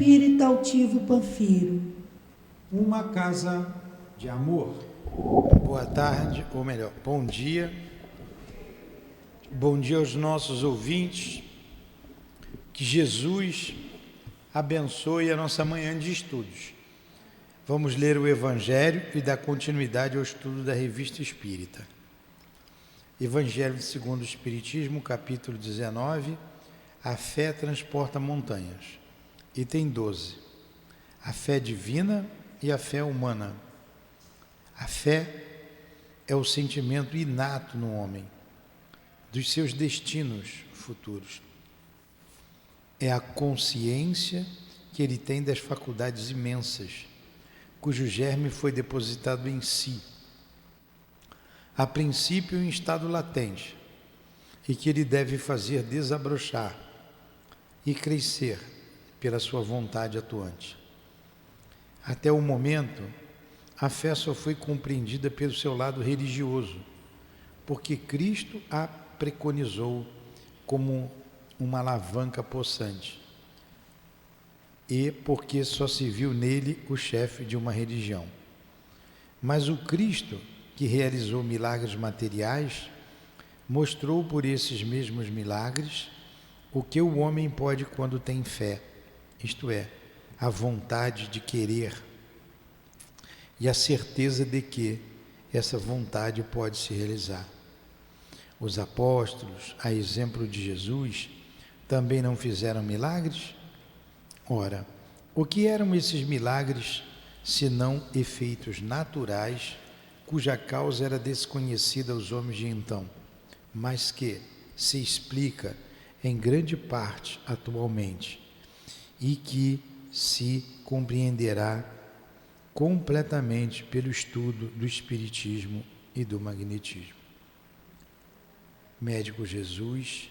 Espírita Altivo Panfiro. Uma casa de amor. Boa tarde, ou melhor, bom dia. Bom dia aos nossos ouvintes. Que Jesus abençoe a nossa manhã de estudos. Vamos ler o Evangelho e dar continuidade ao estudo da Revista Espírita. Evangelho segundo o Espiritismo, capítulo 19. A fé transporta montanhas. Item 12. A fé divina e a fé humana. A fé é o sentimento inato no homem, dos seus destinos futuros. É a consciência que ele tem das faculdades imensas, cujo germe foi depositado em si, a princípio em estado latente, e que ele deve fazer desabrochar e crescer pela sua vontade atuante. Até o momento, a fé só foi compreendida pelo seu lado religioso, porque Cristo a preconizou como uma alavanca possante, e porque só se viu nele o chefe de uma religião. Mas o Cristo, que realizou milagres materiais, mostrou por esses mesmos milagres o que o homem pode quando tem fé, isto é, a vontade de querer e a certeza de que essa vontade pode se realizar. Os apóstolos, a exemplo de Jesus, também não fizeram milagres? Ora, o que eram esses milagres, senão efeitos naturais, cuja causa era desconhecida aos homens de então, mas que se explica em grande parte atualmente e que se compreenderá completamente pelo estudo do Espiritismo e do Magnetismo. Médico Jesus,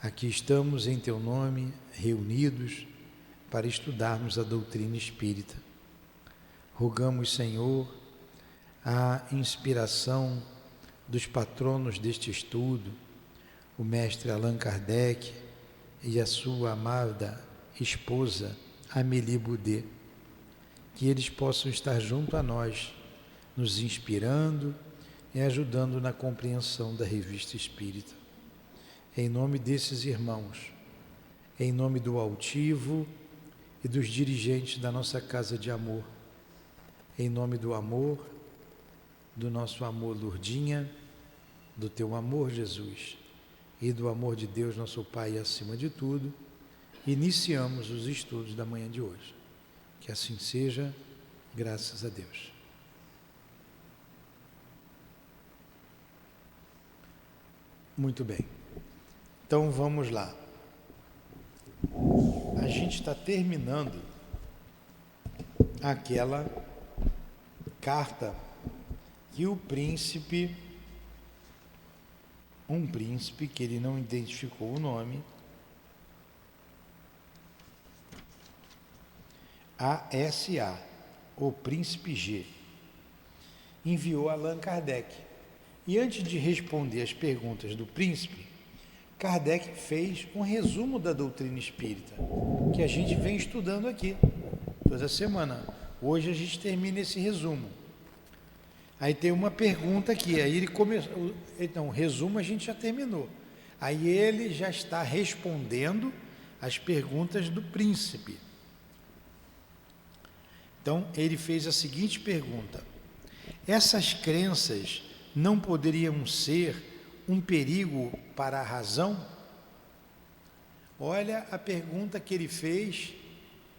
aqui estamos em Teu nome, reunidos para estudarmos a doutrina espírita. Rogamos, Senhor, a inspiração dos patronos deste estudo, o mestre Allan Kardec e a sua amada esposa Amélie Boudet, que eles possam estar junto a nós, nos inspirando e ajudando na compreensão da Revista Espírita. Em nome desses irmãos, em nome do altivo e dos dirigentes da nossa casa de amor, em nome do amor, do nosso amor, Lourdinha, do teu amor, Jesus, e do amor de Deus, nosso Pai, acima de tudo, iniciamos os estudos da manhã de hoje. Que assim seja, graças a Deus. Muito bem. Então vamos lá. A gente está terminando aquela carta que o príncipe, um príncipe que ele não identificou o nome, A.S.A., o príncipe G, enviou a Allan Kardec. E antes de responder as perguntas do príncipe, Kardec fez um resumo da doutrina espírita, que a gente vem estudando aqui toda semana. Hoje a gente termina esse resumo. Aí tem uma pergunta aqui, aí ele começou, então o resumo a gente já terminou. Aí ele já está respondendo as perguntas do príncipe. Então, ele fez a seguinte pergunta: essas crenças não poderiam ser um perigo para a razão? Olha a pergunta que ele fez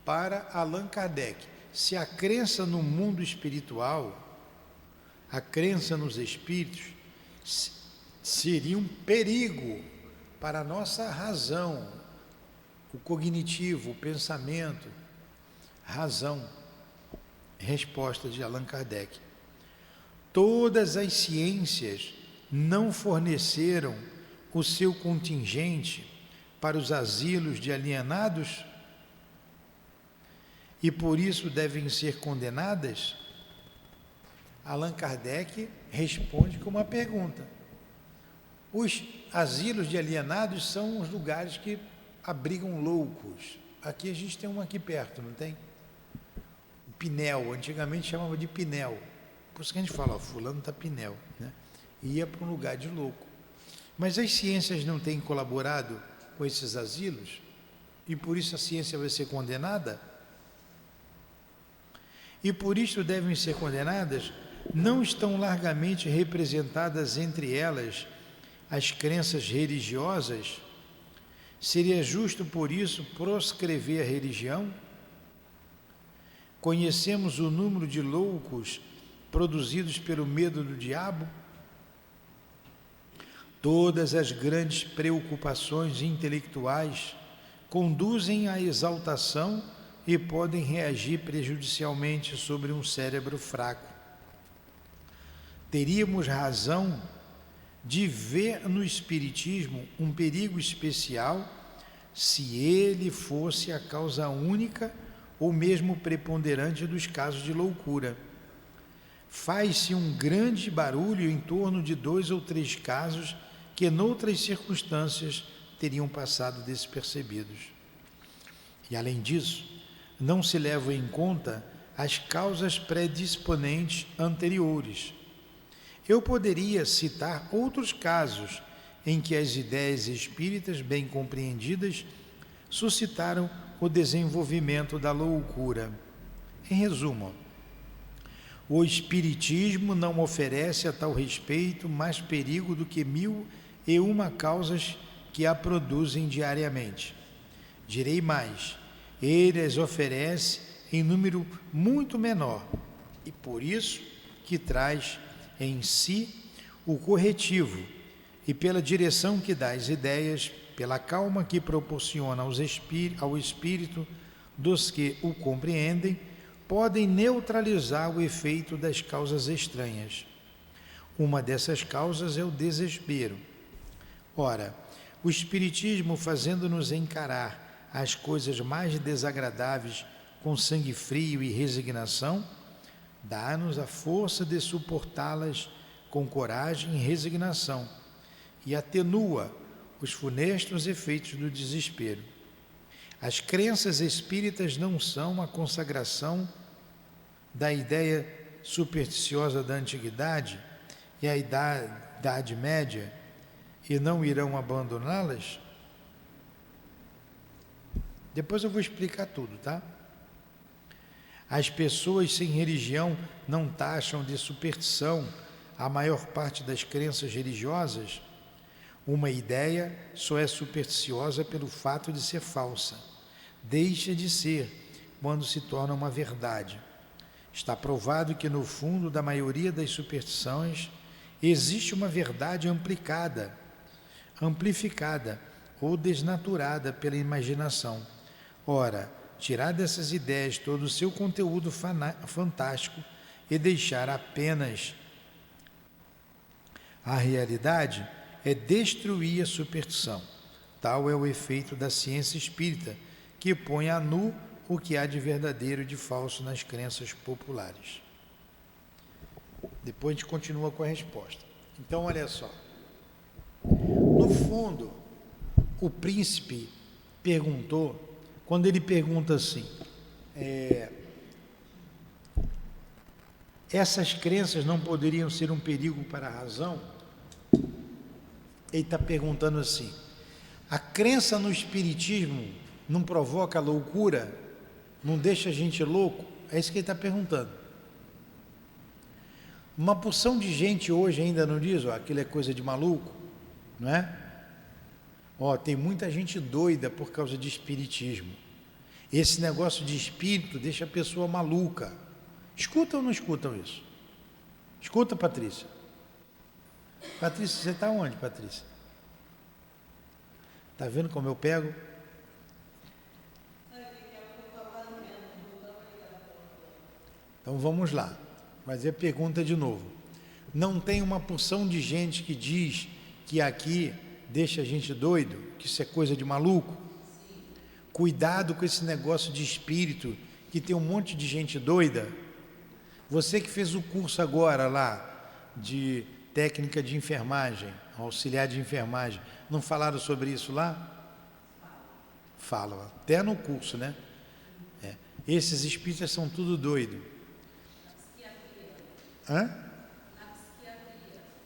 para Allan Kardec. Se a crença no mundo espiritual, a crença nos espíritos, seria um perigo para a nossa razão, o cognitivo, o pensamento, razão. Resposta de Allan Kardec: todas as ciências não forneceram o seu contingente para os asilos de alienados e por isso devem ser condenadas? Allan Kardec responde com uma pergunta. Os asilos de alienados são os lugares que abrigam loucos, Aqui a gente tem uma aqui perto, não tem? Pinel, antigamente chamava de Pinel. Por isso que a gente fala, ó, fulano está Pinel, né? Ia para um lugar de louco. Mas as ciências não têm colaborado com esses asilos? E por isso a ciência vai ser condenada? E por isto devem ser condenadas? Não estão largamente representadas entre elas as crenças religiosas? Seria justo, por isso, proscrever a religião? Conhecemos o número de loucos produzidos pelo medo do diabo? Todas as grandes preocupações intelectuais conduzem à exaltação e podem reagir prejudicialmente sobre um cérebro fraco. Teríamos razão de ver no Espiritismo um perigo especial se ele fosse a causa única ou mesmo preponderante dos casos de loucura. Faz-se um grande barulho em torno de 2 ou 3 casos que noutras circunstâncias teriam passado despercebidos. E além disso, não se levam em conta as causas predisponentes anteriores. Eu poderia citar outros casos em que as ideias espíritas bem compreendidas suscitaram o desenvolvimento da loucura. Em resumo, o Espiritismo não oferece a tal respeito mais perigo do que 1001 causas que a produzem diariamente. Direi mais, ele as oferece em número muito menor e por isso que traz em si o corretivo e pela direção que dá às ideias, pela calma que proporciona ao espírito dos que o compreendem, podem neutralizar o efeito das causas estranhas. Uma dessas causas é o desespero. Ora, o Espiritismo, fazendo-nos encarar as coisas mais desagradáveis com sangue frio e resignação, dá-nos a força de suportá-las com coragem e resignação e atenua os funestos efeitos do desespero. As crenças espíritas não são a consagração da ideia supersticiosa da antiguidade e a Idade Média e não irão abandoná-las? Depois eu vou explicar tudo, tá? As pessoas sem religião não taxam de superstição a maior parte das crenças religiosas. Uma ideia só é supersticiosa pelo fato de ser falsa. Deixa de ser quando se torna uma verdade. Está provado que no fundo da maioria das superstições existe uma verdade amplificada ou desnaturada pela imaginação. Ora, tirar dessas ideias todo o seu conteúdo fantástico e deixar apenas a realidade é destruir a superstição. Tal é o efeito da ciência espírita, que põe a nu o que há de verdadeiro e de falso nas crenças populares. Depois a gente continua com a resposta. Então, olha só. No fundo, o príncipe perguntou, quando ele pergunta assim, essas crenças não poderiam ser um perigo para a razão? Ele está perguntando assim, a crença no Espiritismo não provoca loucura? Não deixa a gente louco? É isso que ele está perguntando. Uma porção de gente hoje ainda não diz, ó, aquilo é coisa de maluco, não é? Ó, tem muita gente doida por causa de espiritismo. Esse negócio de espírito deixa a pessoa maluca. Escutam ou não escutam isso? Escuta, Patrícia. Patrícia, você está onde, Patrícia? Está vendo como eu pego? Então vamos lá. Fazer a pergunta de novo. Não tem uma porção de gente que diz que aqui deixa a gente doido, que isso é coisa de maluco? Cuidado com esse negócio de espírito, que tem um monte de gente doida. Você que fez o curso agora lá, de técnica de enfermagem, auxiliar de enfermagem, não falaram sobre isso lá? falam, até no curso, né? Esses espíritas são tudo doido. Hã?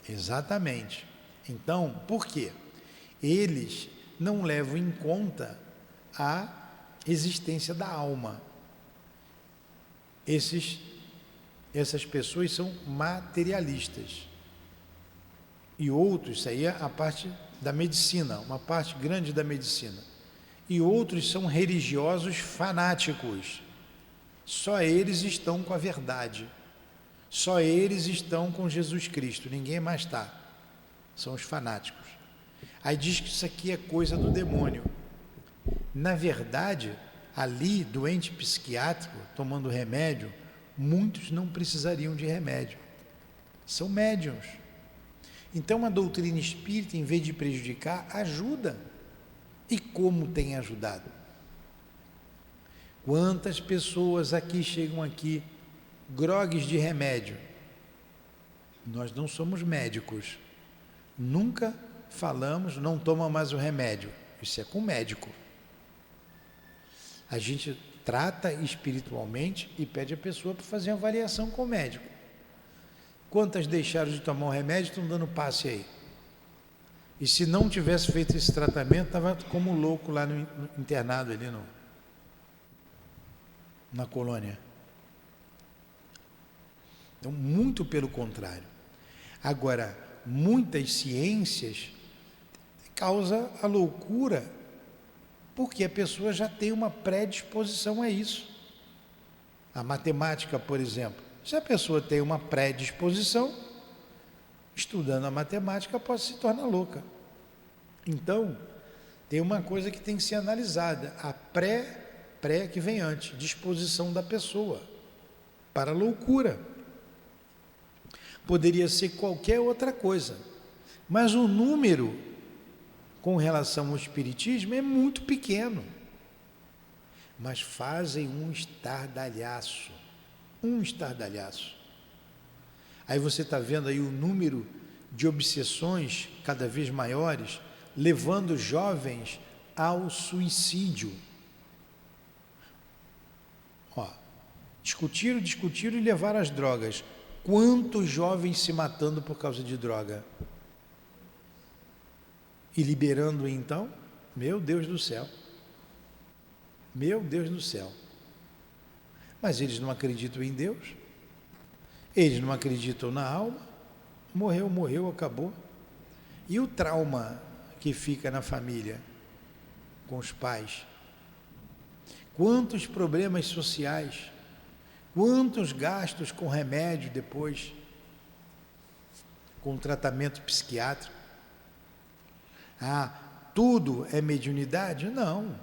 Exatamente. Então, por quê? Eles não levam em conta a existência da alma. Essas pessoas são materialistas. E outros, isso aí é a parte da medicina, uma parte grande da medicina. E outros são religiosos fanáticos. Só eles estão com a verdade. Só eles estão com Jesus Cristo, ninguém mais está. São os fanáticos. Aí diz que isso aqui é coisa do demônio. Na verdade, ali, doente psiquiátrico, tomando remédio, muitos não precisariam de remédio. São médiuns. Então a doutrina espírita, em vez de prejudicar, ajuda. E como tem ajudado? Quantas pessoas aqui chegam aqui, grogues de remédio? Nós não somos médicos. Nunca falamos, não toma mais o remédio. Isso é com o médico. A gente trata espiritualmente e pede a pessoa para fazer uma avaliação com o médico. Quantas deixaram de tomar o remédio e estão dando passe aí? E se não tivesse feito esse tratamento, estava como louco lá no internado ali na colônia. Então, muito pelo contrário. Agora, muitas ciências causam a loucura, porque a pessoa já tem uma predisposição a isso. A matemática, por exemplo. Se a pessoa tem uma predisposição, estudando a matemática pode se tornar louca. Então, tem uma coisa que tem que ser analisada, a pré que vem antes, disposição da pessoa para a loucura. Poderia ser qualquer outra coisa, mas o número com relação ao espiritismo é muito pequeno, mas fazem um estardalhaço. Aí você está vendo aí o número de obsessões cada vez maiores, levando jovens ao suicídio. Discutiram e levaram as drogas. Quantos jovens se matando por causa de droga? E liberando então? Meu Deus do céu. Mas eles não acreditam em Deus, eles não acreditam na alma, morreu, acabou. E o trauma que fica na família, com os pais? Quantos problemas sociais, quantos gastos com remédio depois, com tratamento psiquiátrico? Tudo é mediunidade? Não,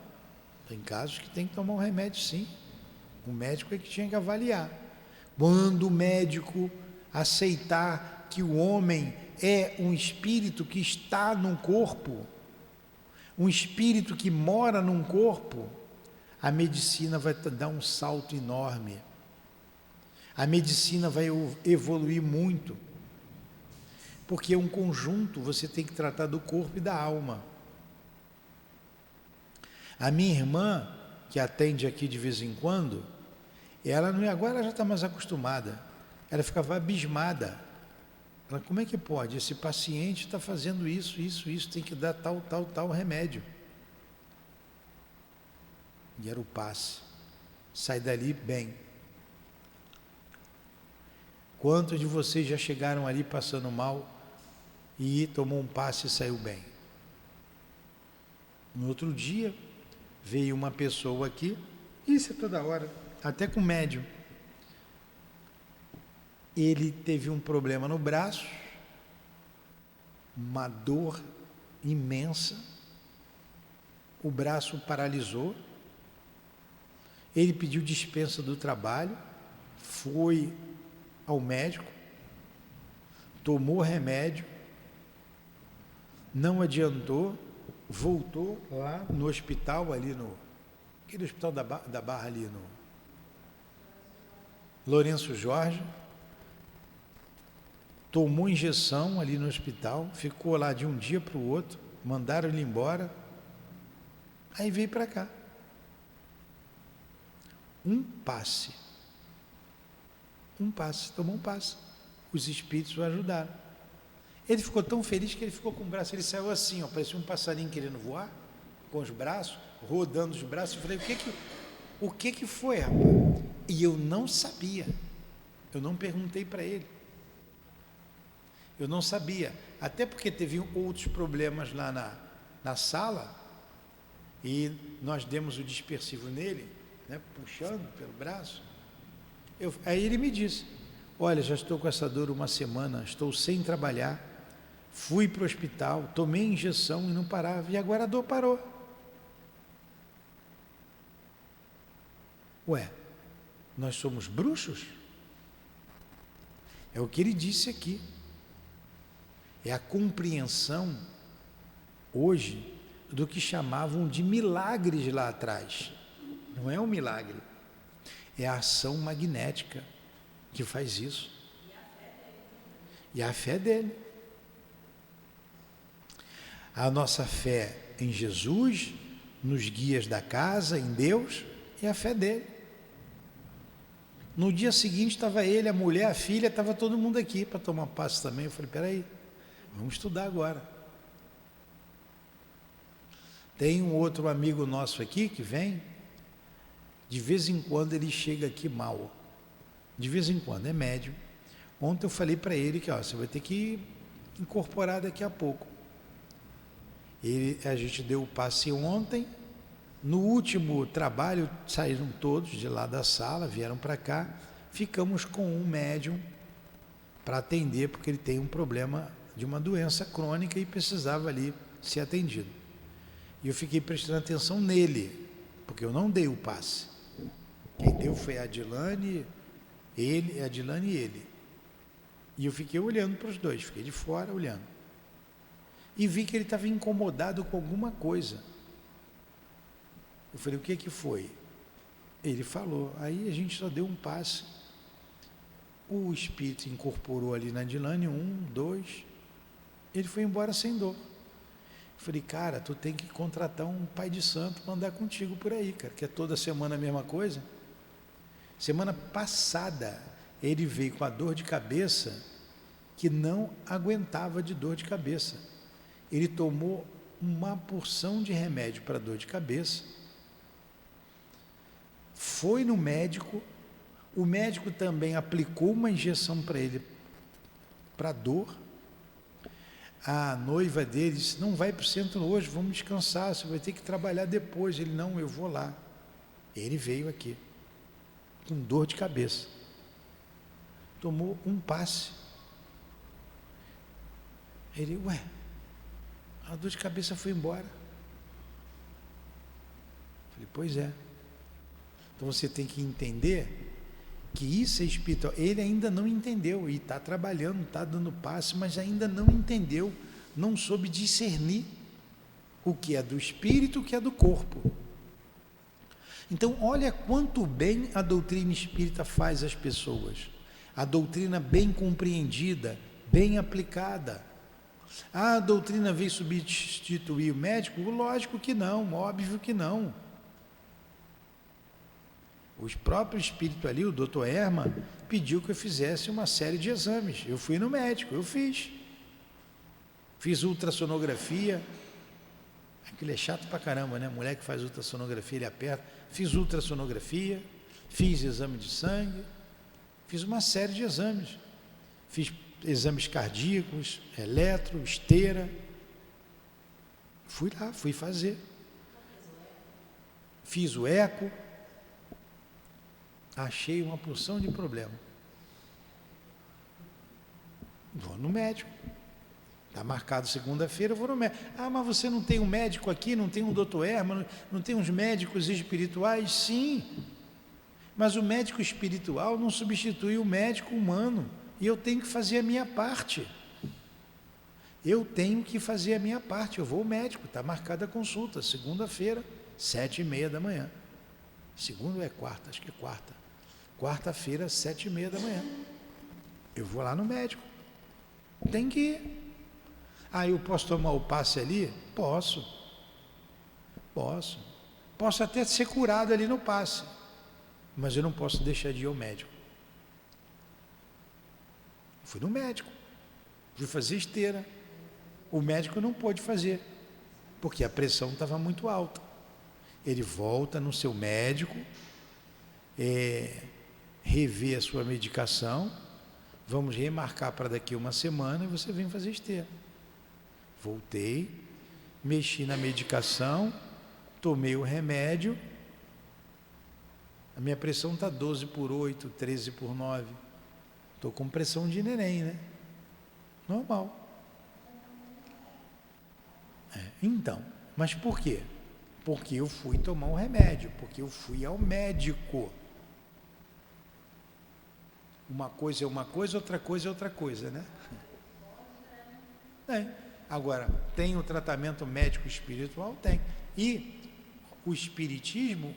tem casos que tem que tomar um remédio sim. O médico é que tinha que avaliar. Quando o médico aceitar que o homem é um espírito que está num corpo, um espírito que mora num corpo, a medicina vai dar um salto enorme. A medicina vai evoluir muito. Porque é um conjunto, você tem que tratar do corpo e da alma. A minha irmã, que atende aqui de vez em quando, agora ela já está mais acostumada, ela ficava abismada. Ela, como é que pode? Esse paciente está fazendo isso, tem que dar tal remédio. E era o passe. Sai dali bem. Quantos de vocês já chegaram ali passando mal e tomou um passe e saiu bem? No outro dia, veio uma pessoa aqui, isso é toda hora, até com médium. Ele teve um problema no braço, uma dor imensa, o braço paralisou, ele pediu dispensa do trabalho, foi ao médico, tomou remédio, não adiantou, voltou lá no hospital, aquele hospital da Barra ali, no Lourenço Jorge, tomou injeção ali no hospital, ficou lá de um dia para o outro, mandaram ele embora, Aí veio para cá. Um passe, tomou um passe. Os espíritos o ajudaram. Ele ficou tão feliz que ele ficou com o braço, ele saiu assim, ó, parecia um passarinho querendo voar, com os braços, rodando os braços. Eu falei, o que foi, rapaz? E eu não sabia, eu não perguntei para ele. Eu não sabia, até porque teve outros problemas lá na sala, e nós demos o dispersivo nele, né, puxando pelo braço. Aí ele me disse, olha, já estou com essa dor uma semana, estou sem trabalhar, fui para o hospital, tomei injeção e não parava, e agora a dor parou. Ué, nós somos bruxos? É o que ele disse aqui. É a compreensão, hoje, do que chamavam de milagres lá atrás. Não é um milagre, é a ação magnética que faz isso. E a fé dele. A nossa fé em Jesus, nos guias da casa, em Deus, e a fé dele. No dia seguinte estava ele, a mulher, a filha, estava todo mundo aqui para tomar passe também. Eu falei, peraí, vamos estudar agora. Tem um outro amigo nosso aqui que vem, de vez em quando ele chega aqui mal. De vez em quando, é médium. Ontem eu falei para ele que você vai ter que incorporar daqui a pouco. A gente deu o passe ontem. No último trabalho, saíram todos de lá da sala, vieram para cá. Ficamos com um médium para atender, porque ele tem um problema de uma doença crônica e precisava ali ser atendido. E eu fiquei prestando atenção nele, porque eu não dei o passe. Quem deu foi a Adilane, e ele. E eu fiquei olhando para os dois, fiquei de fora olhando. E vi que ele estava incomodado com alguma coisa. Eu falei, o que foi? Ele falou, aí a gente só deu um passe. O espírito incorporou ali na Adilane, 1, 2, ele foi embora sem dor. Eu falei, cara, tu tem que contratar um pai de santo para andar contigo por aí, cara, que é toda semana a mesma coisa. Semana passada, ele veio com a dor de cabeça, que não aguentava de dor de cabeça. Ele tomou uma porção de remédio para dor de cabeça, foi no médico, o médico também aplicou uma injeção para ele, para dor. A noiva dele disse, não vai para o centro hoje, vamos descansar, você vai ter que trabalhar depois. Ele, não, eu vou lá. Ele veio aqui, com dor de cabeça, tomou um passe. Ele, a dor de cabeça foi embora. Falei, pois é. Então você tem que entender que isso é espiritual. Ele ainda não entendeu e está trabalhando, está dando passe, mas ainda não entendeu, não soube discernir o que é do espírito e o que é do corpo. Então olha quanto bem a doutrina espírita faz às pessoas. A doutrina bem compreendida, bem aplicada. A doutrina veio substituir o médico? Lógico que não, óbvio que não. O próprio espírito ali, o doutor Herman, pediu que eu fizesse uma série de exames. Eu fui no médico, eu fiz. Fiz ultrassonografia. Aquilo é chato pra caramba, né? Mulher que faz ultrassonografia, ele aperta. Fiz ultrassonografia, fiz exame de sangue, fiz uma série de exames. Fiz exames cardíacos, eletro, esteira. Fui lá, fui fazer. Fiz o eco. Achei uma porção de problema. Vou no médico. Está marcado segunda-feira, eu vou no médico. Ah, mas você não tem um médico aqui, não tem um doutor Herman, não tem uns médicos espirituais? Sim, mas o médico espiritual não substitui o médico humano. E eu tenho que fazer a minha parte. Eu tenho que fazer a minha parte. Eu vou ao médico, está marcada a consulta, segunda-feira, 7h30 da manhã. Segunda ou é quarta? Acho que é quarta. Quarta-feira, 7h30 da manhã. Eu vou lá no médico. Tem que ir. Ah, eu posso tomar o passe ali? Posso. Posso. Posso até ser curado ali no passe, mas eu não posso deixar de ir ao médico. Fui no médico, fui fazer esteira. O médico não pôde fazer, porque a pressão estava muito alta. Ele volta no seu médico, rever a sua medicação, vamos remarcar para daqui uma semana e você vem fazer esteira. Voltei, mexi na medicação, tomei o remédio, a minha pressão está 12/8, 13/9, estou com pressão de neném, né? Normal. Então, mas por quê? Porque eu fui tomar um remédio, porque eu fui ao médico. Uma coisa é uma coisa, outra coisa é outra coisa, né? Agora, tem o tratamento médico espiritual? Tem. E o espiritismo,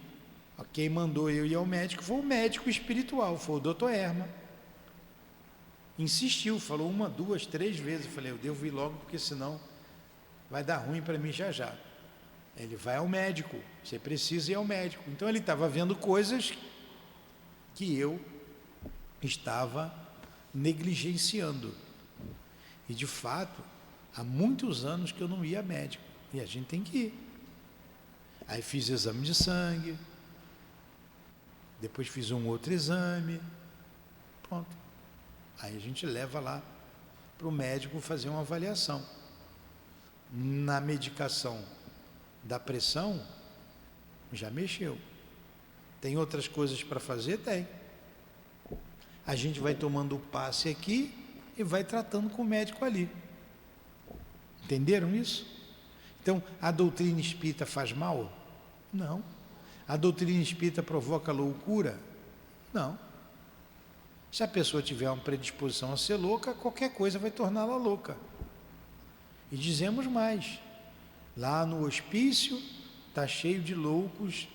quem mandou eu ir ao médico foi o médico espiritual, foi o Dr. Erma. Insistiu, falou 1, 2, 3 vezes. Eu falei, eu devo ir logo, porque senão vai dar ruim para mim já já. Ele vai ao médico, você precisa ir ao médico. Então ele estava vendo coisas que eu estava negligenciando. E de fato, há muitos anos que eu não ia a médico. E a gente tem que ir. Aí fiz exame de sangue, depois fiz um outro exame, pronto. Aí a gente leva lá para o médico fazer uma avaliação. Na medicação da pressão, já mexeu. Tem outras coisas para fazer? Tem. A gente vai tomando o passe aqui e vai tratando com o médico ali. Entenderam isso? Então, a doutrina espírita faz mal? Não. A doutrina espírita provoca loucura? Não. Se a pessoa tiver uma predisposição a ser louca, qualquer coisa vai torná-la louca. E dizemos mais, lá no hospício está cheio de loucos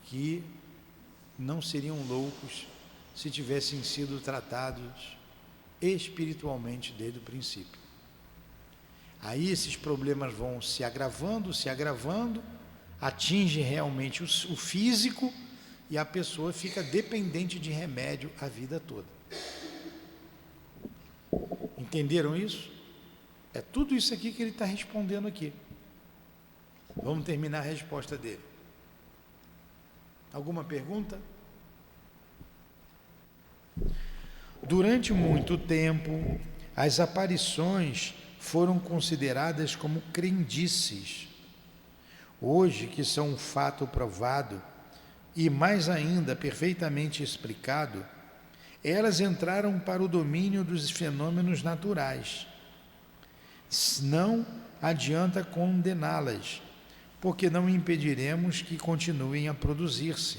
que não seriam loucos se tivessem sido tratados espiritualmente desde o princípio. Aí esses problemas vão se agravando, atinge realmente o físico e a pessoa fica dependente de remédio a vida toda. Entenderam isso? É tudo isso aqui que ele está respondendo aqui. Vamos terminar a resposta dele. Alguma pergunta? Durante muito tempo, as aparições foram consideradas como crendices. Hoje, que são um fato provado e mais ainda perfeitamente explicado, elas entraram para o domínio dos fenômenos naturais. Não adianta condená-las, porque não impediremos que continuem a produzir-se.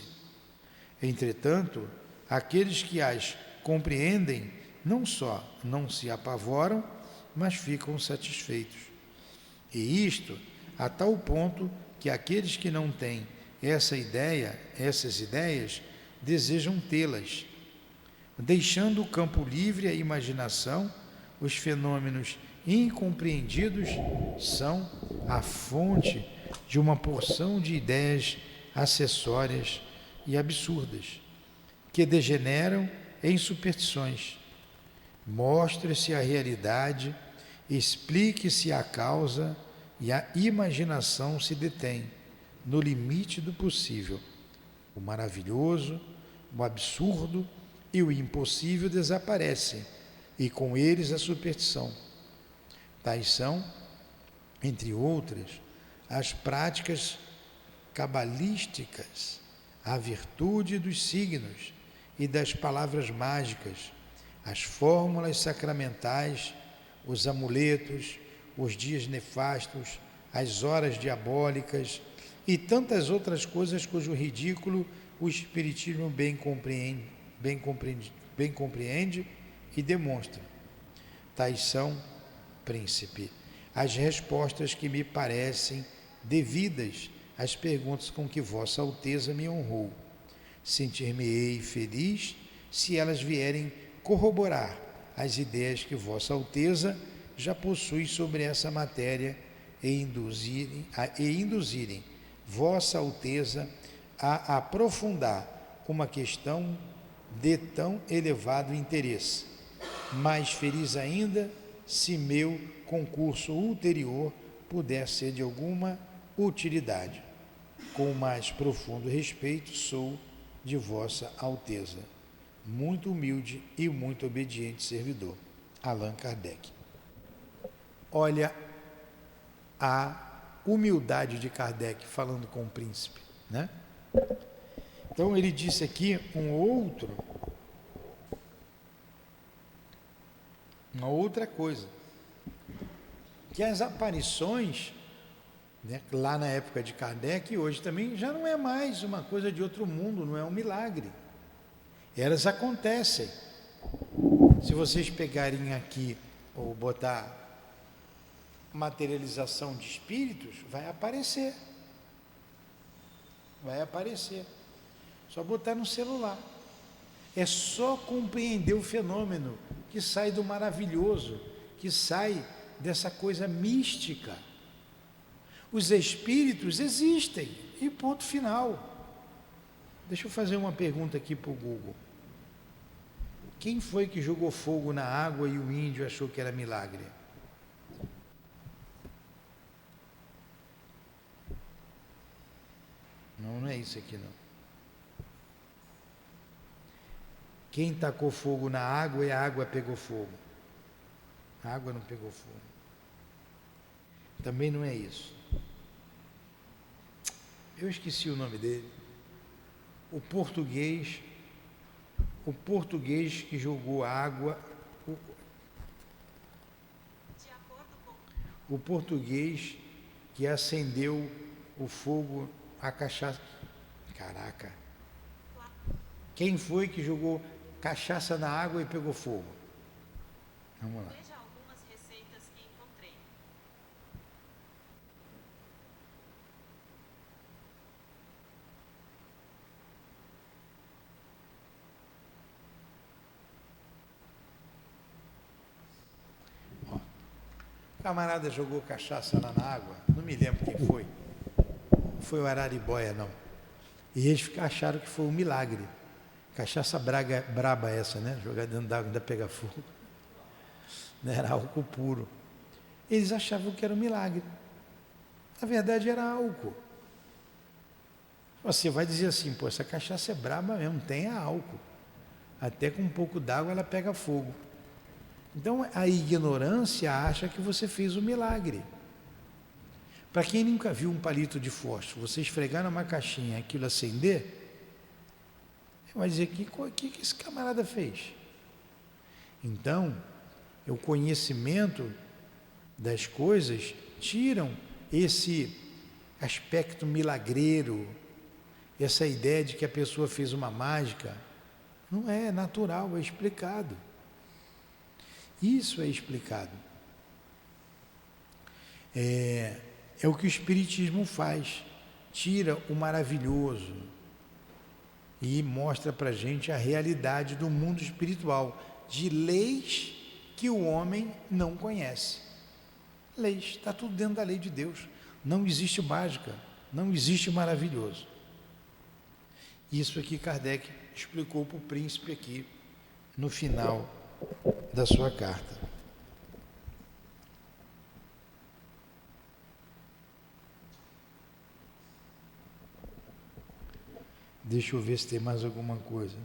Entretanto, aqueles que as compreendem não só não se apavoram, mas ficam satisfeitos. E isto a tal ponto que aqueles que não têm essas ideias, desejam tê-las. Deixando o campo livre à imaginação, os fenômenos incompreendidos são a fonte de uma porção de ideias acessórias e absurdas, que degeneram em superstições. Mostre-se a realidade, explique-se a causa e a imaginação se detém no limite do possível. O maravilhoso, o absurdo e o impossível desaparecem, e com eles a superstição. Tais são, entre outras, as práticas cabalísticas, a virtude dos signos e das palavras mágicas, as fórmulas sacramentais, os amuletos, os dias nefastos, as horas diabólicas e tantas outras coisas cujo ridículo o Espiritismo bem compreende e demonstra. Tais são, príncipe, as respostas que me parecem devidas às perguntas com que Vossa Alteza me honrou. Sentir-me-ei feliz se elas vierem corroborar as ideias que Vossa Alteza já possui sobre essa matéria e induzirem Vossa Alteza a aprofundar uma questão de tão elevado interesse. Mais feliz ainda se meu concurso ulterior puder ser de alguma utilidade. Com o mais profundo respeito, sou de Vossa Alteza, muito humilde e muito obediente servidor. Allan Kardec. Olha a humildade de Kardec falando com o príncipe, né? Então ele disse aqui uma outra coisa, que as aparições, né, lá na época de Kardec, hoje também já não é mais uma coisa de outro mundo, não é um milagre. Elas acontecem. Se vocês pegarem aqui ou botar materialização de espíritos, vai aparecer. Vai aparecer. Só botar no celular. É só compreender o fenômeno que sai do maravilhoso, que sai dessa coisa mística. Os espíritos existem e ponto final. Deixa eu fazer uma pergunta aqui para o Google. Quem foi que jogou fogo na água e o índio achou que era milagre? Não, não é isso aqui não. Quem tacou fogo na água e a água pegou fogo? A água não pegou fogo. Também não é isso. Eu esqueci o nome dele. O português que jogou água, o português que acendeu o fogo, a cachaça. Caraca! Quem foi que jogou cachaça na água e pegou fogo? Vamos lá. Veja algumas receitas que encontrei. Ó, o camarada jogou cachaça lá na água, não me lembro quem foi. Não foi o Araribóia, não. E eles acharam que foi um milagre. Cachaça braba essa, né? Jogar dentro d'água ainda pega fogo. Não era álcool puro. Eles achavam que era um milagre. Na verdade era álcool. Você vai dizer assim, pô, essa cachaça é braba mesmo, tem álcool. Até com um pouco d'água ela pega fogo. Então a ignorância acha que você fez um milagre. Para quem nunca viu um palito de fósforo, você esfregar numa caixinha e aquilo acender, vai dizer, o que esse camarada fez? Então, o conhecimento das coisas tiram esse aspecto milagreiro, essa ideia de que a pessoa fez uma mágica. Não é natural, é explicado. Isso é explicado. É o que o Espiritismo faz, tira o maravilhoso e mostra para a gente a realidade do mundo espiritual, de leis que o homem não conhece. Leis, está tudo dentro da lei de Deus. Não existe mágica, não existe maravilhoso. Isso aqui Kardec explicou para o príncipe aqui, no final da sua carta. Deixa eu ver se tem mais alguma coisa.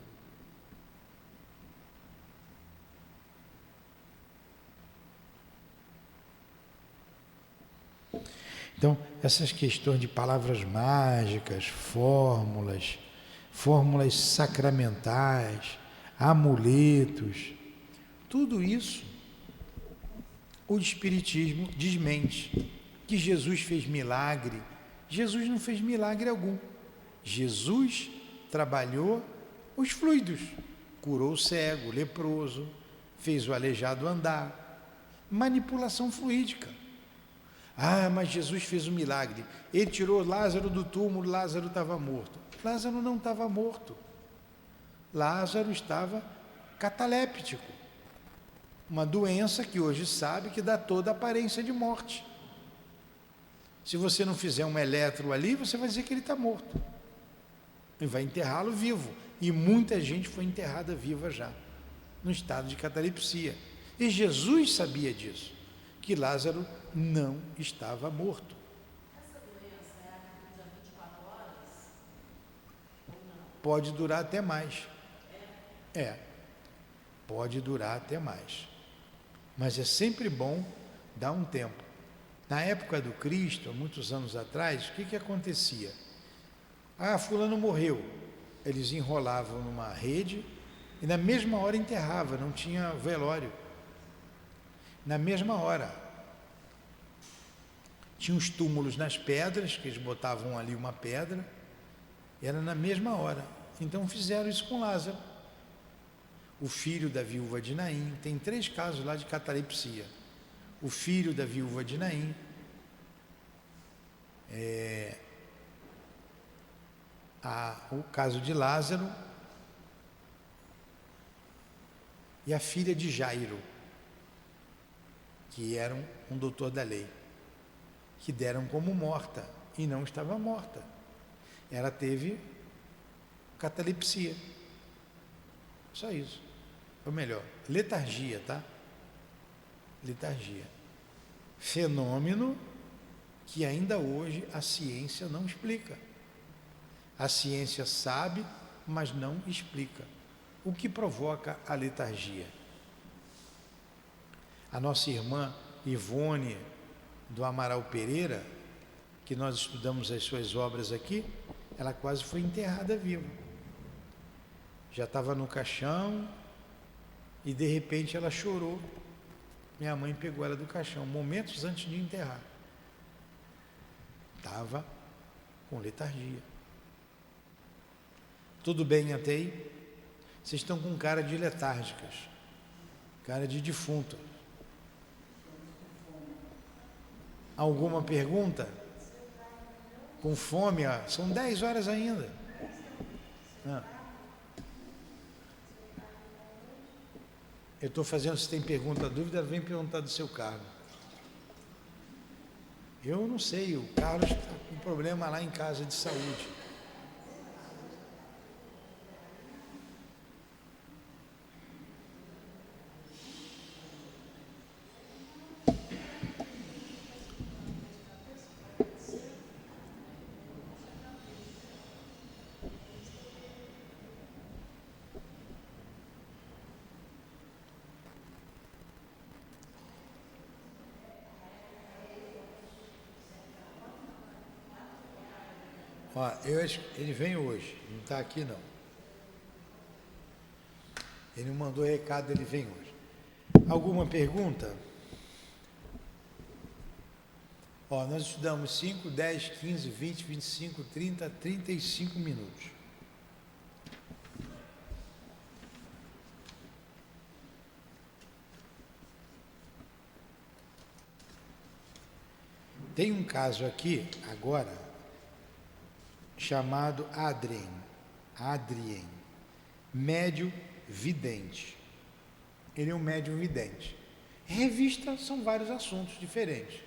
Então, essas questões de palavras mágicas, fórmulas sacramentais, amuletos, tudo isso o Espiritismo desmente. Que Jesus fez milagre. Jesus não fez milagre algum. Jesus trabalhou os fluidos, curou o cego, o leproso, fez o aleijado andar, manipulação fluídica. Ah, mas Jesus fez um milagre, ele tirou Lázaro do túmulo, Lázaro estava morto. Lázaro não estava morto, Lázaro estava cataléptico, uma doença que hoje sabe que dá toda a aparência de morte. Se você não fizer um eletro ali, você vai dizer que ele está morto. E vai enterrá-lo vivo. E muita gente foi enterrada viva já, no estado de catalepsia. E Jesus sabia disso, que Lázaro não estava morto. Essa doença é a que dura 24 horas? Ou não? Pode durar até mais. Pode durar até mais. Mas é sempre bom dar um tempo. Na época do Cristo, há muitos anos atrás, o que acontecia? Fulano morreu. Eles enrolavam numa rede e na mesma hora enterrava, não tinha velório. Na mesma hora. Tinha os túmulos nas pedras, que eles botavam ali uma pedra, e era na mesma hora. Então fizeram isso com Lázaro. O filho da viúva de Naim, tem 3 casos lá de catalepsia. O filho da viúva de Naim, o caso de Lázaro e a filha de Jairo, que era um doutor da lei, que deram como morta e não estava morta. Ela teve catalepsia. Só isso. Ou melhor, letargia, tá? Letargia. Fenômeno que ainda hoje a ciência não explica. A ciência sabe, mas não explica. O que provoca a letargia? A nossa irmã Ivone do Amaral Pereira, que nós estudamos as suas obras aqui, ela quase foi enterrada viva. Já estava no caixão e de repente ela chorou. Minha mãe pegou ela do caixão, momentos antes de enterrar. Estava com letargia. Tudo bem até aí? Vocês estão com cara de letárgicas, cara de defunto. Alguma pergunta? Com fome? São 10 horas ainda. Eu estou fazendo, se tem pergunta, dúvida, vem perguntar do seu carro. Eu não sei, o Carlos está com problema lá em casa de saúde. Eu acho que ele vem hoje, não está aqui não. Ele mandou recado, ele vem hoje. Alguma pergunta? Nós estudamos 5, 10, 15, 20, 25, 30, 35 minutos. Tem um caso aqui, agora, chamado Adrien, médium vidente. Ele é um médium vidente. Revista são vários assuntos diferentes.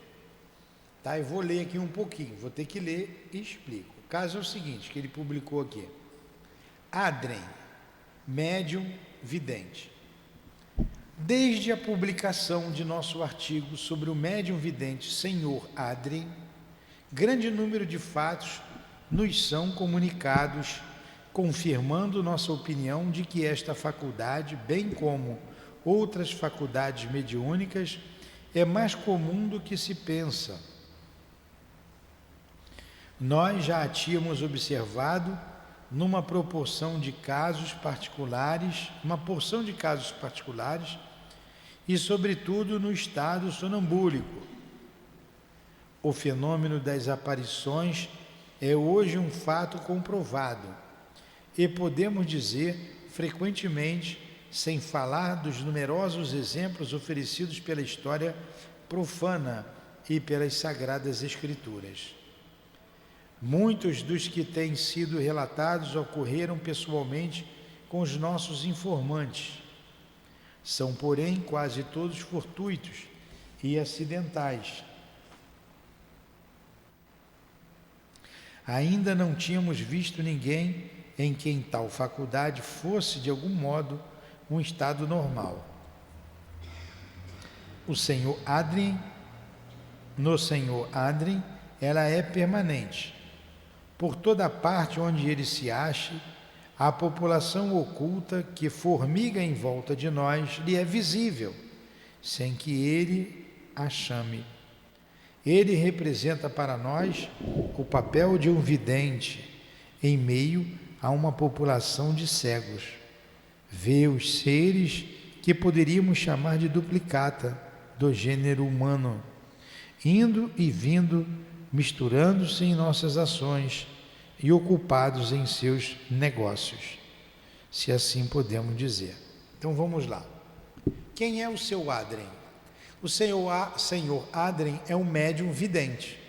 Tá? Eu vou ler aqui um pouquinho, vou ter que ler e explico. O caso é o seguinte, que ele publicou aqui. Adrien, médium vidente. Desde a publicação de nosso artigo sobre o médium vidente Senhor Adrien, grande número de fatos nos são comunicados, confirmando nossa opinião de que esta faculdade, bem como outras faculdades mediúnicas, é mais comum do que se pensa. Nós já a tínhamos observado numa proporção de casos particulares, e sobretudo no estado sonambúlico. O fenômeno das aparições é hoje um fato comprovado e podemos dizer frequentemente, sem falar dos numerosos exemplos oferecidos pela história profana e pelas sagradas escrituras. Muitos dos que têm sido relatados ocorreram pessoalmente com os nossos informantes. São, porém, quase todos fortuitos e acidentais. Ainda não tínhamos visto ninguém em quem tal faculdade fosse, de algum modo, um estado normal. No Senhor Adrien, ela é permanente. Por toda parte onde ele se ache, a população oculta que formiga em volta de nós lhe é visível, sem que ele a chame. Ele representa para nós o papel de um vidente em meio a uma população de cegos. Vê os seres que poderíamos chamar de duplicata do gênero humano, indo e vindo, misturando-se em nossas ações e ocupados em seus negócios, se assim podemos dizer. Então vamos lá. Quem é o seu Adrien? O senhor Adrien é um médium vidente.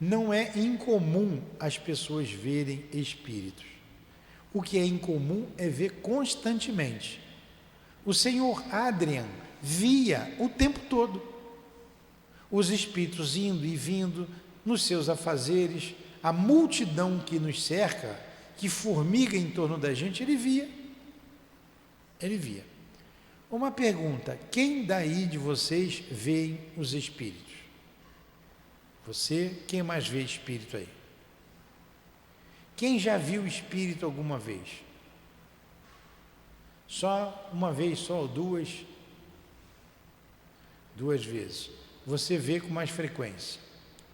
Não é incomum as pessoas verem espíritos. O que é incomum é ver constantemente. O senhor Adrien via o tempo todo os espíritos indo e vindo nos seus afazeres, a multidão que nos cerca, que formiga em torno da gente, ele via. Ele via. Uma pergunta: quem daí de vocês vê os espíritos? Você, quem mais vê espírito aí? Quem já viu espírito alguma vez? Só uma vez, só ou duas? Duas vezes. Você vê com mais frequência.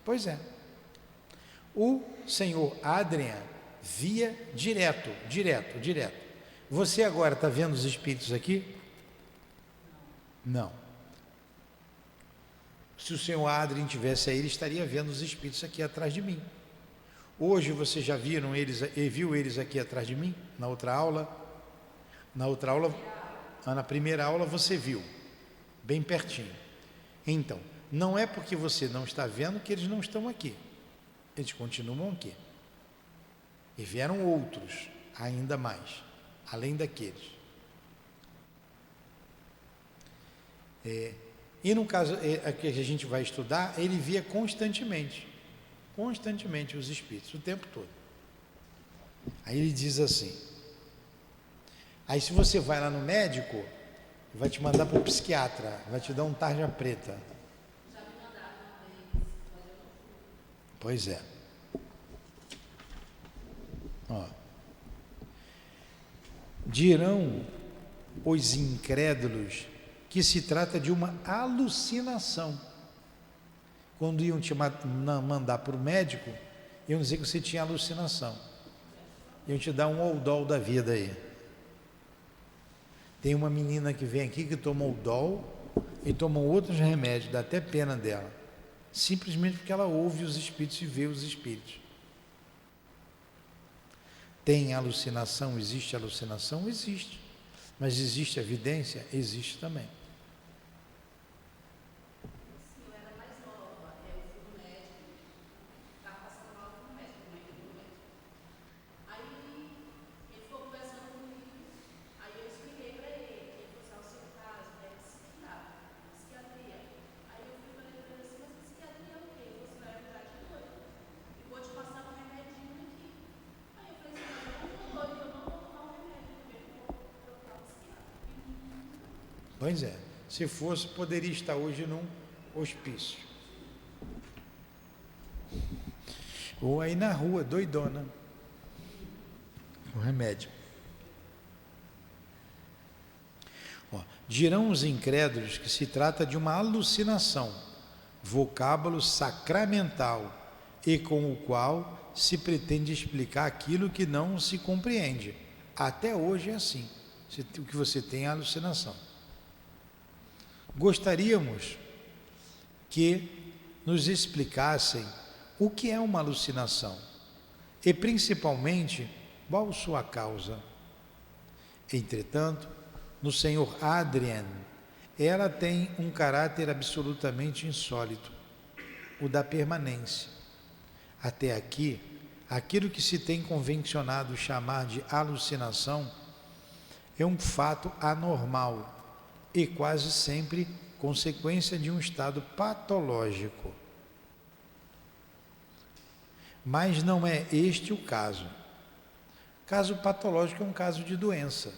Pois é. O senhor Adrien via direto. Você agora está vendo os espíritos aqui? Não. Se o senhor Adrien tivesse aí, ele estaria vendo os espíritos aqui atrás de mim. Hoje vocês já viram eles, viu eles aqui atrás de mim? Na outra aula, na primeira aula você viu, bem pertinho. Então, não é porque você não está vendo que eles não estão aqui. Eles continuam aqui. E vieram outros, ainda mais, além daqueles. E no caso que a gente vai estudar, ele via constantemente os espíritos, o tempo todo. Aí ele diz assim, aí se você vai lá no médico, vai te mandar para o psiquiatra, vai te dar um tarja preta. Já me mandaram uma vez, mas eu não fui. Pois é. Ó. Dirão os incrédulos que se trata de uma alucinação. Quando iam te mandar para o médico, iam dizer que você tinha alucinação. Iam te dar um Oldol da vida aí. Tem uma menina que vem aqui que toma Oldol e toma outros remédios, dá até pena dela. Simplesmente porque ela ouve os espíritos e vê os espíritos. Tem alucinação? Existe alucinação? Existe. Mas existe evidência? Existe também. Sim, eu era mais nova, eu fui no médico, estava passando mal com o médico, mãe do médico. Aí ele ficou conversando comigo, aí eu expliquei para ele, ele falou assim, o seu caso é psiquiatria. Aí eu falei para ele assim, mas psiquiatria é o quê? Você vai ficar de doido e vou te passar um remedinho aqui. Aí eu falei assim, mas eu não estou doido, eu não vou tomar um remédio, eu vou procurar um psiquiatra. Pois é. Se fosse, poderia estar hoje num hospício. Ou aí na rua, doidona. O remédio. Ó, dirão os incrédulos que se trata de uma alucinação, vocábulo sacramental, e com o qual se pretende explicar aquilo que não se compreende. Até hoje é assim. O que você tem é alucinação. Gostaríamos que nos explicassem o que é uma alucinação e, principalmente, qual sua causa. Entretanto, no senhor Adrien, ela tem um caráter absolutamente insólito, o da permanência. Até aqui, aquilo que se tem convencionado chamar de alucinação é um fato anormal e quase sempre consequência de um estado patológico. Mas não é este o caso. Caso patológico é um caso de doença,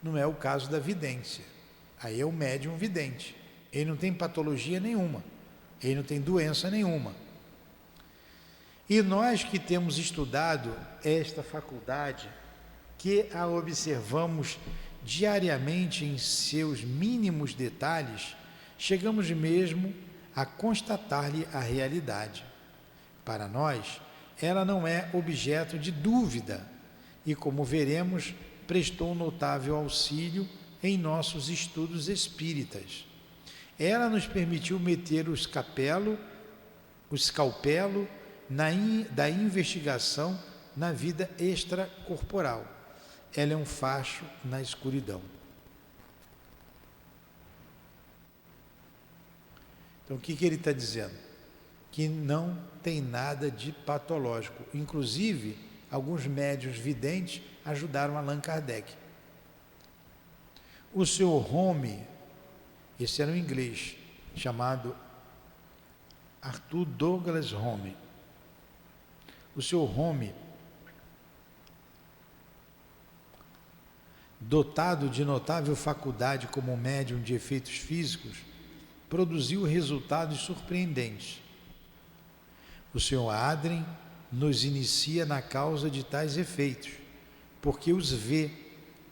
não é o caso da vidência. Aí é o médium vidente. Ele não tem patologia nenhuma, ele não tem doença nenhuma. E nós que temos estudado esta faculdade, que a observamos diariamente em seus mínimos detalhes, chegamos mesmo a constatar-lhe a realidade. Para nós, ela não é objeto de dúvida e, como veremos, prestou notável auxílio em nossos estudos espíritas. Ela nos permitiu meter o escalpelo da investigação na vida extracorporal. Ela é um facho na escuridão. Então, o que ele está dizendo? Que não tem nada de patológico. Inclusive, alguns médiuns videntes ajudaram Allan Kardec. O Sr. Home, esse era um inglês, chamado Arthur Douglas Home. O Sr. Home, dotado de notável faculdade como médium de efeitos físicos, produziu resultados surpreendentes. O Sr. Adrien nos inicia na causa de tais efeitos, porque os vê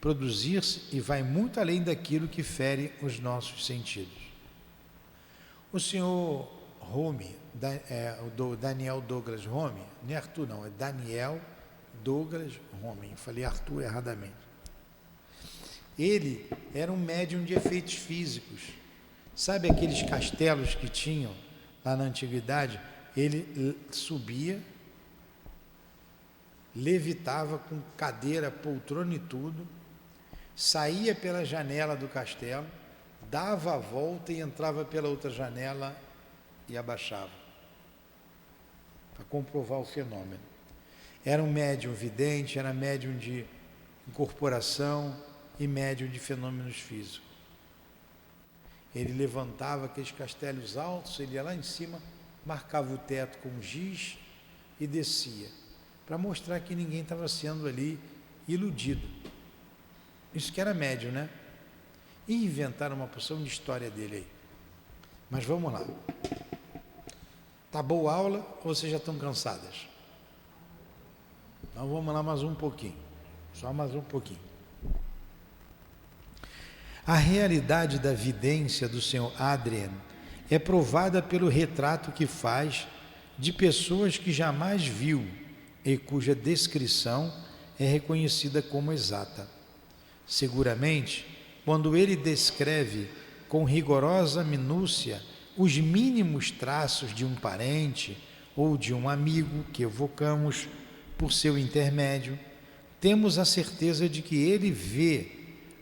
produzir-se e vai muito além daquilo que fere os nossos sentidos. O Sr. Home, Daniel Douglas Home, não é Arthur não, é Daniel Douglas Home, eu falei Arthur erradamente. Ele era um médium de efeitos físicos. Sabe aqueles castelos que tinham lá na antiguidade? Ele subia, levitava com cadeira, poltrona e tudo, saía pela janela do castelo, dava a volta e entrava pela outra janela e abaixava, para comprovar o fenômeno. Era um médium vidente, era médium de incorporação e médium de fenômenos físicos. Ele levantava aqueles castelos altos, ele ia lá em cima, marcava o teto com giz e descia, para mostrar que ninguém estava sendo ali iludido. Isso que era médium, né? E inventaram uma porção de história dele aí. Mas vamos lá. Tá boa a aula ou vocês já estão cansadas? Então vamos lá mais um pouquinho. Só mais um pouquinho. A realidade da vidência do Sr. Adrien é provada pelo retrato que faz de pessoas que jamais viu e cuja descrição é reconhecida como exata. Seguramente, quando ele descreve com rigorosa minúcia os mínimos traços de um parente ou de um amigo que evocamos por seu intermédio, temos a certeza de que ele vê,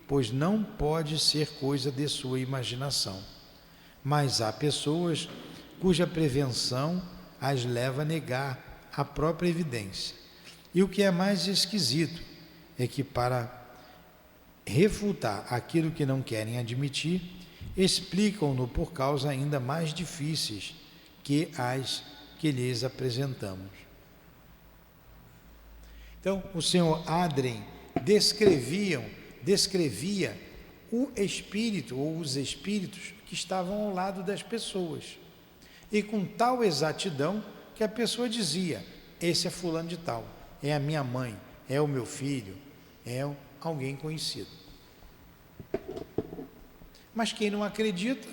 pois não pode ser coisa de sua imaginação. Mas há pessoas cuja prevenção as leva a negar a própria evidência. E o que é mais esquisito é que, para refutar aquilo que não querem admitir, explicam-no por causas ainda mais difíceis que as que lhes apresentamos. Então, o Sr. Adrien descrevia o espírito ou os espíritos que estavam ao lado das pessoas, e com tal exatidão que a pessoa dizia: esse é fulano de tal, é a minha mãe, é o meu filho, é alguém conhecido. Mas quem não acredita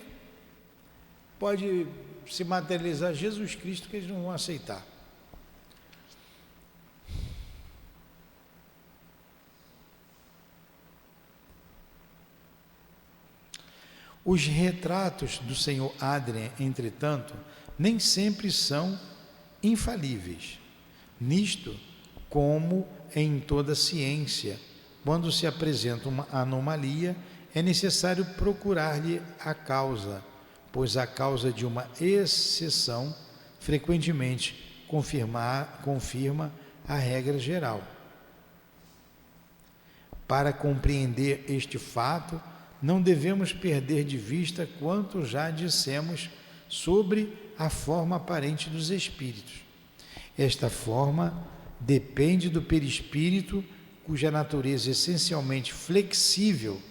pode se materializar Jesus Cristo, que eles não vão aceitar. Os retratos do Sr. Adrien, entretanto, nem sempre são infalíveis. Nisto, como em toda ciência, quando se apresenta uma anomalia, é necessário procurar-lhe a causa, pois a causa de uma exceção frequentemente confirma a regra geral. Para compreender este fato, não devemos perder de vista quanto já dissemos sobre a forma aparente dos espíritos. Esta forma depende do perispírito, cuja natureza essencialmente flexível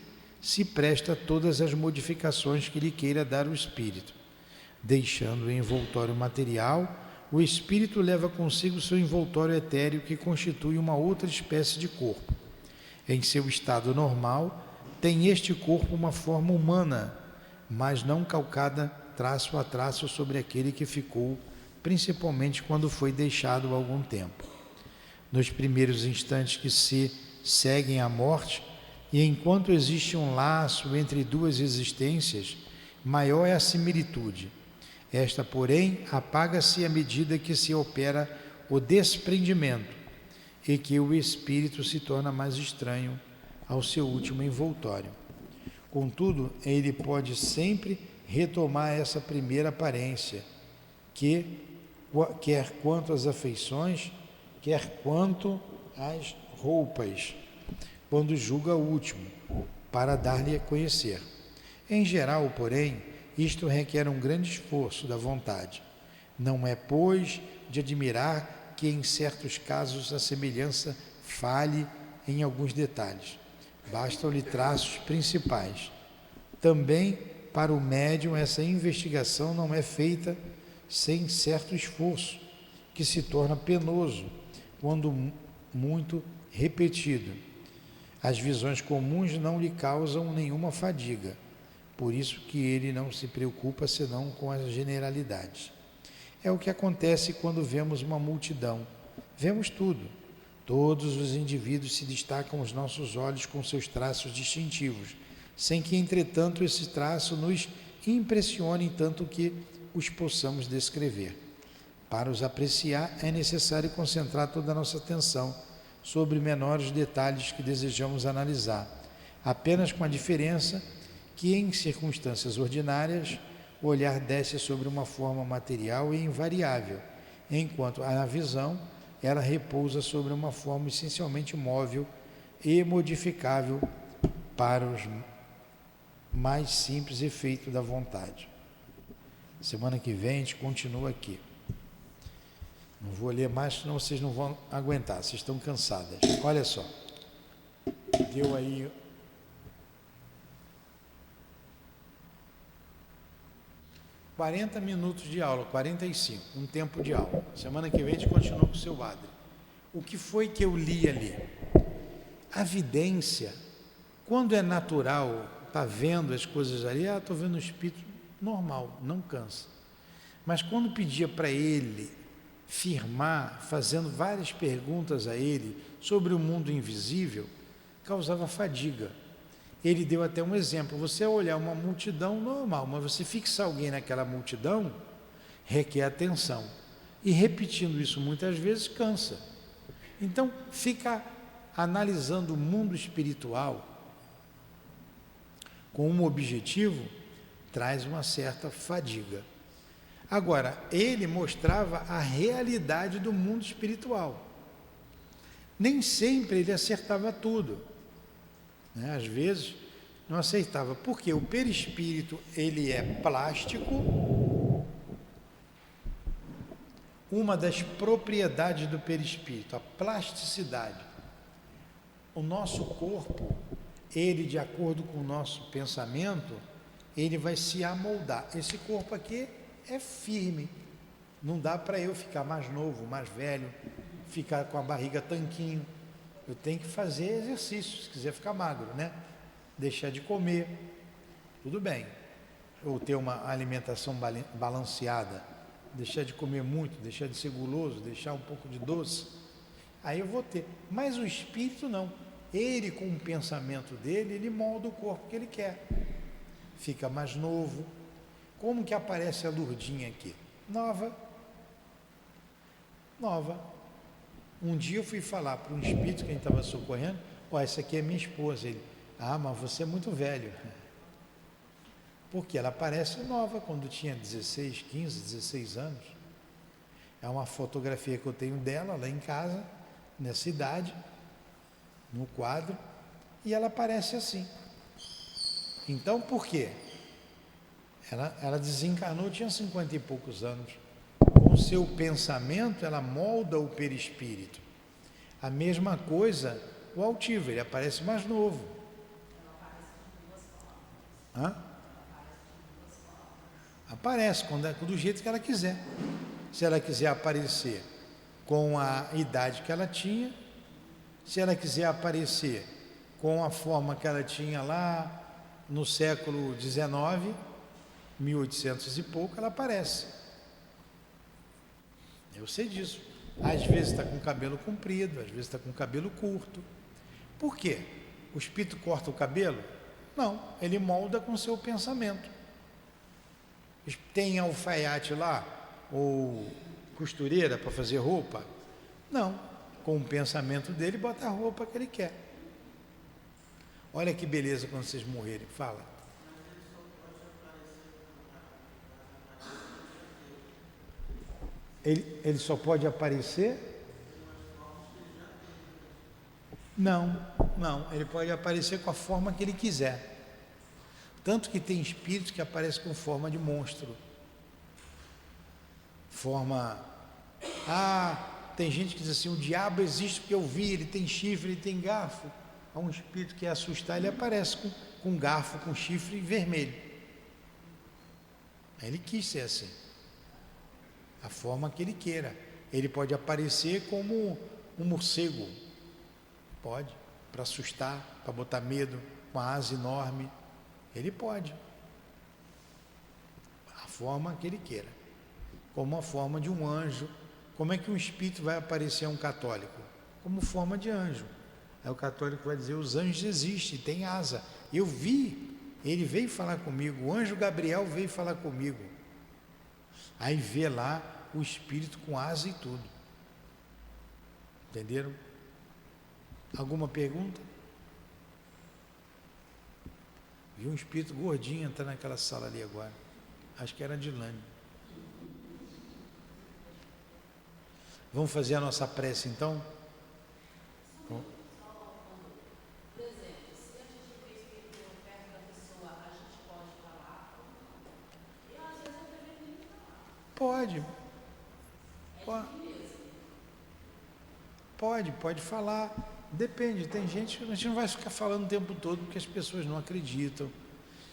se presta a todas as modificações que lhe queira dar o espírito. Deixando o envoltório material, o espírito leva consigo seu envoltório etéreo, que constitui uma outra espécie de corpo. Em seu estado normal, tem este corpo uma forma humana, mas não calcada traço a traço sobre aquele que ficou, principalmente quando foi deixado há algum tempo. Nos primeiros instantes que se seguem à morte, e enquanto existe um laço entre duas existências, maior é a similitude. Esta, porém, apaga-se à medida que se opera o desprendimento e que o espírito se torna mais estranho ao seu último envoltório. Contudo, ele pode sempre retomar essa primeira aparência, que, quer quanto às afeições, quer quanto às roupas, quando julga útil, para dar-lhe a conhecer. Em geral, porém, isto requer um grande esforço da vontade. Não é, pois, de admirar que em certos casos a semelhança falhe em alguns detalhes. Bastam-lhe traços principais. Também, para o médium, essa investigação não é feita sem certo esforço, que se torna penoso quando muito repetido. As visões comuns não lhe causam nenhuma fadiga, por isso que ele não se preocupa senão com as generalidades. É o que acontece quando vemos uma multidão. Vemos tudo. Todos os indivíduos se destacam aos nossos olhos com seus traços distintivos, sem que, entretanto, esse traço nos impressione tanto que os possamos descrever. Para os apreciar, é necessário concentrar toda a nossa atenção sobre menores detalhes que desejamos analisar, apenas com a diferença que, em circunstâncias ordinárias, o olhar desce sobre uma forma material e invariável, enquanto a visão ela repousa sobre uma forma essencialmente móvel e modificável para os mais simples efeitos da vontade. Semana que vem a gente continua aqui. Não vou ler mais, senão vocês não vão aguentar, vocês estão cansadas. Olha só, deu aí 40 minutos de aula, 45, um tempo de aula. Semana que vem a gente continua com o seu Adri. O que foi que eu li ali? A vidência, quando é natural, está vendo as coisas ali, estou vendo o espírito normal, não cansa. Mas quando pedia para ele firmar, fazendo várias perguntas a ele sobre o mundo invisível, causava fadiga. Ele deu até um exemplo: você olhar uma multidão normal, mas você fixar alguém naquela multidão, requer atenção. E repetindo isso muitas vezes, cansa. Então, ficar analisando o mundo espiritual com um objetivo traz uma certa fadiga. Agora, ele mostrava a realidade do mundo espiritual. Nem sempre ele acertava tudo, né? Às vezes não acertava, porque o perispírito ele é plástico. Uma das propriedades do perispírito, a plasticidade. O nosso corpo, ele, de acordo com o nosso pensamento, ele vai se amoldar. Esse corpo aqui é firme, não dá para eu ficar mais novo, mais velho, ficar com a barriga tanquinho. Eu tenho que fazer exercício, se quiser ficar magro, né? Deixar de comer, tudo bem. Ou ter uma alimentação balanceada, deixar de comer muito, deixar de ser guloso, deixar um pouco de doce, aí eu vou ter. Mas o espírito não. Ele, com o pensamento dele, ele molda o corpo que ele quer. Fica mais novo. Como que aparece a Lurdinha aqui? Nova. Um dia eu fui falar para um espírito que a gente estava socorrendo: essa aqui é minha esposa. Ele: mas você é muito velho. Porque ela parece nova, quando tinha 16, 15, 16 anos. É uma fotografia que eu tenho dela lá em casa, nessa idade, no quadro, e ela parece assim. Então, por quê? Ela desencarnou, tinha 50 e poucos anos. com o seu pensamento, ela molda o perispírito. A mesma coisa, o altivo, ele aparece mais novo. Hã? Aparece do jeito que ela quiser. Se ela quiser aparecer com a idade que ela tinha, se ela quiser aparecer com a forma que ela tinha lá no século XIX, 1800 e pouco, ela aparece. Eu sei disso. Às vezes está com o cabelo comprido, às vezes está com o cabelo curto. Por quê? O espírito corta o cabelo? Não, ele molda com o seu pensamento. Tem alfaiate lá, ou costureira para fazer roupa? Não, com o pensamento dele bota a roupa que ele quer. Olha que beleza quando vocês morrerem, fala. Ele só pode aparecer? Não, ele pode aparecer com a forma que ele quiser. Tanto que tem espíritos que aparecem com forma de monstro. Tem gente que diz assim, o diabo existe porque eu vi, ele tem chifre, ele tem garfo. Há um espírito que quer assustar, ele aparece com garfo, com chifre vermelho. Ele quis ser assim. A forma que ele queira. Ele pode aparecer como um morcego. Pode, para assustar, para botar medo, com a asa enorme. Ele pode. A forma que ele queira. Como a forma de um anjo. Como é que um espírito vai aparecer a um católico? Como forma de anjo. Aí o católico vai dizer, os anjos existem, tem asa. Eu vi, ele veio falar comigo, o anjo Gabriel veio falar comigo. Aí vê lá o espírito com asa e tudo. Entenderam? Alguma pergunta? Vi um espírito gordinho entrar naquela sala ali agora. Acho que era a Dilane. Vamos fazer a nossa prece então? Por exemplo, se a gente vê espírito perto da pessoa, a gente pode falar? E às vezes eu também nem falar. Pode falar. Depende, tem gente que a gente não vai ficar falando o tempo todo porque as pessoas não acreditam.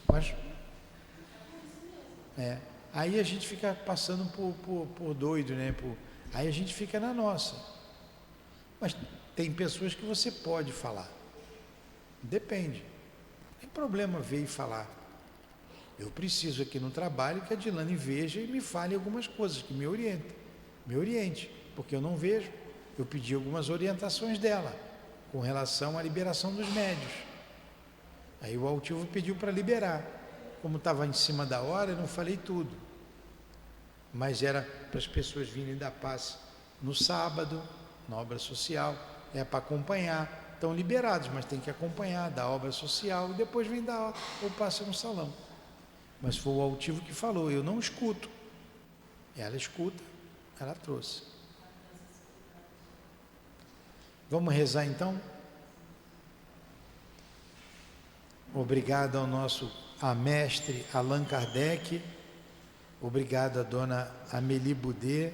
Mas aí a gente fica passando por doido, né? Aí a gente fica na nossa. Mas tem pessoas que você pode falar. Depende. Não tem problema ver e falar. Eu preciso aqui no trabalho que a Dilane veja e me fale algumas coisas, que me oriente, porque eu não vejo. Eu pedi algumas orientações dela com relação à liberação dos médios. Aí o altivo pediu para liberar. Como estava em cima da hora, eu não falei tudo. Mas era para as pessoas virem dar passe no sábado, na obra social, para acompanhar. Estão liberados, mas tem que acompanhar, da obra social, e depois vem dar o passe no salão. Mas foi o altivo que falou, eu não escuto. Ela escuta, ela trouxe. Vamos rezar então? Obrigado ao nosso mestre Allan Kardec, obrigado a dona Amélie Boudet,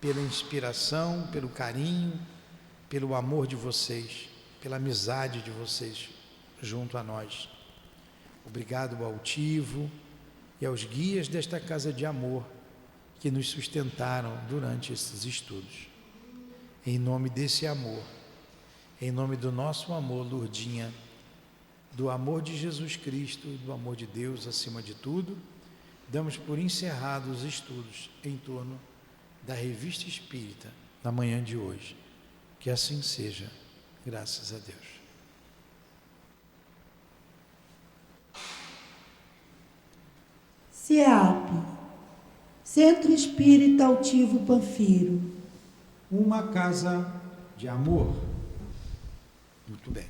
pela inspiração, pelo carinho, pelo amor de vocês, pela amizade de vocês junto a nós. Obrigado ao altivo e aos guias desta casa de amor que nos sustentaram durante esses estudos. Em nome desse amor, em nome do nosso amor, Lourdinha, do amor de Jesus Cristo, do amor de Deus acima de tudo, damos por encerrados os estudos em torno da Revista Espírita na manhã de hoje. Que assim seja, graças a Deus. CEAP, Centro Espírita Altivo Panfiro. Uma casa de amor. Muito bem.